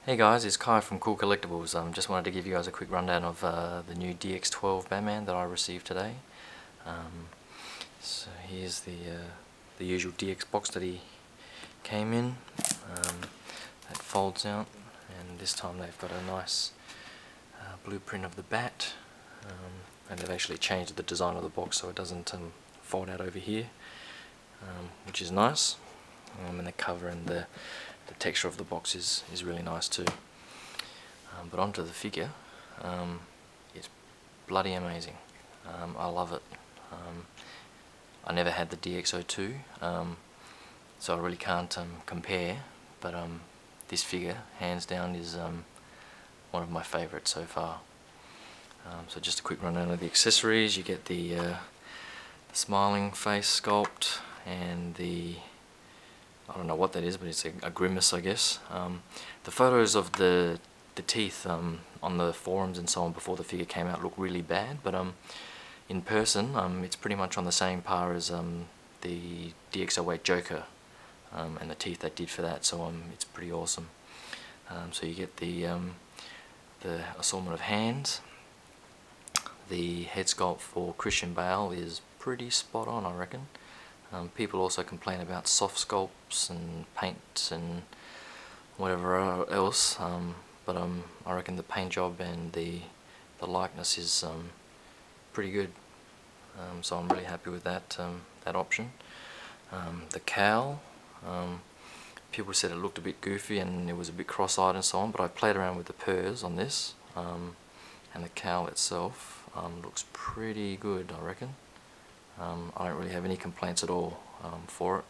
Hey guys, it's Kai from Cool Collectibles. Just wanted to give you guys a quick rundown of the new DX12 Batman that I received today. So here's the usual DX box that he came in. That folds out, and this time they've got a nice blueprint of the bat, and they've actually changed the design of the box so it doesn't fold out over here, which is nice. And the cover and the texture of the box is really nice too. But onto the figure, it's bloody amazing. I love it. I never had the DX02, so I really can't compare, but this figure, hands down, is one of my favourites so far. So just a quick rundown of the accessories. You get the smiling face sculpt and the, I don't know what that is, but it's a grimace, I guess. The photos of the teeth on the forums and so on before the figure came out look really bad, but in person it's pretty much on the same par as the DX08 Joker and the teeth they did for that, so it's pretty awesome. So you get the assortment of hands. The head sculpt for Christian Bale is pretty spot on, I reckon. People also complain about soft sculpts and paint and whatever else, but I reckon the paint job and the likeness is pretty good. So I'm really happy with that option. The cowl, people said it looked a bit goofy and it was a bit cross-eyed and so on, but I played around with the purrs on this, and the cowl itself looks pretty good, I reckon. I don't really have any complaints at all for it.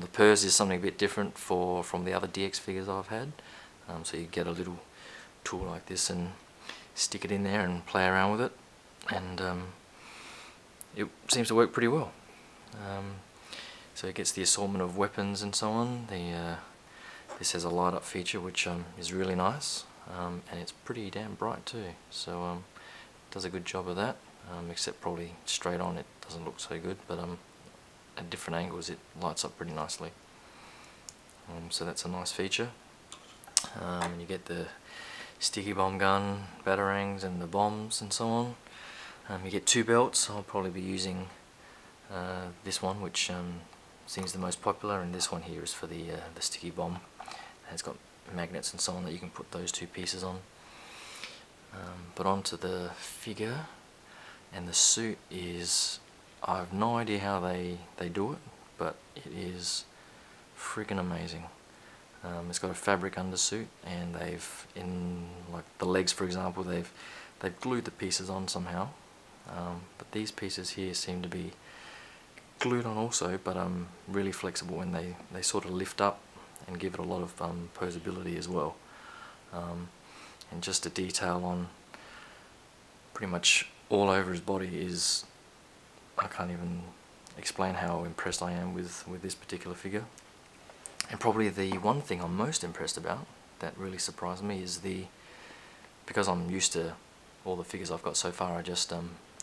The purse is something a bit different from the other DX figures I've had. So you get a little tool like this and stick it in there and play around with it, and it seems to work pretty well. So it gets the assortment of weapons and so on. This has a light up feature which is really nice, and it's pretty damn bright too, so it does a good job of that. Except probably straight on it doesn't look so good, but at different angles it lights up pretty nicely. So that's a nice feature. And you get the sticky bomb gun, batarangs and the bombs and so on. You get two belts. I'll probably be using this one, which seems the most popular, and this one here is for the sticky bomb. And it's got magnets and so on that you can put those two pieces on. But onto the figure. And the suit is, I have no idea how they do it, but it is freaking amazing. It's got a fabric undersuit, and they've, in like the legs for example, they've glued the pieces on somehow. But these pieces here seem to be glued on also, but really flexible, and they sort of lift up and give it a lot of posability as well. And just a detail on pretty much all over his body is, I can't even explain how impressed I am with this particular figure. And probably the one thing I'm most impressed about that really surprised me is because I'm used to all the figures I've got so far are just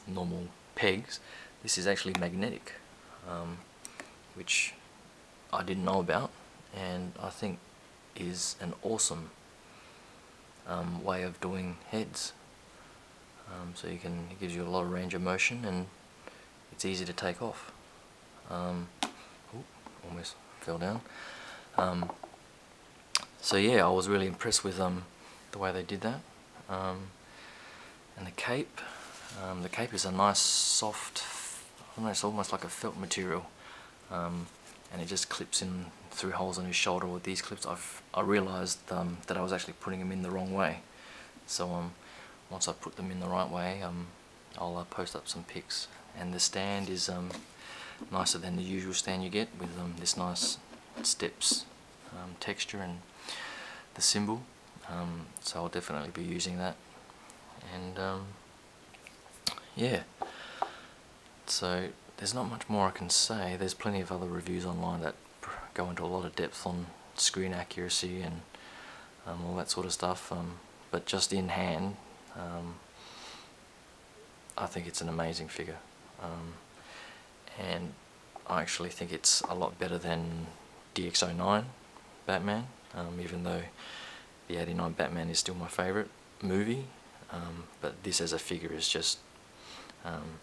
normal pegs, this is actually magnetic, which I didn't know about, and I think is an awesome way of doing heads. So it gives you a lot of range of motion, and it's easy to take off. Almost fell down. So yeah, I was really impressed with the way they did that. And the cape is a nice soft, I don't know, it's almost like a felt material, and it just clips in through holes on his shoulder with these clips. I realised that I was actually putting them in the wrong way. So once I put them in the right way, I'll post up some pics. And the stand is nicer than the usual stand you get, with this nice steps texture and the symbol. So I'll definitely be using that. And yeah, so there's not much more I can say. There's plenty of other reviews online that go into a lot of depth on screen accuracy and all that sort of stuff, but just in hand, I think it's an amazing figure, and I actually think it's a lot better than DX09 Batman, even though the '89 Batman is still my favourite movie, but this as a figure is just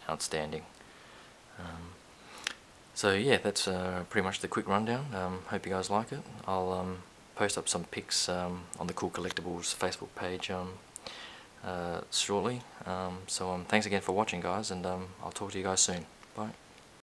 outstanding. So yeah, that's pretty much the quick rundown. Hope you guys like it. I'll post up some pics on the Cool Collectibles Facebook page shortly. So thanks again for watching, guys, and I'll talk to you guys soon. Bye.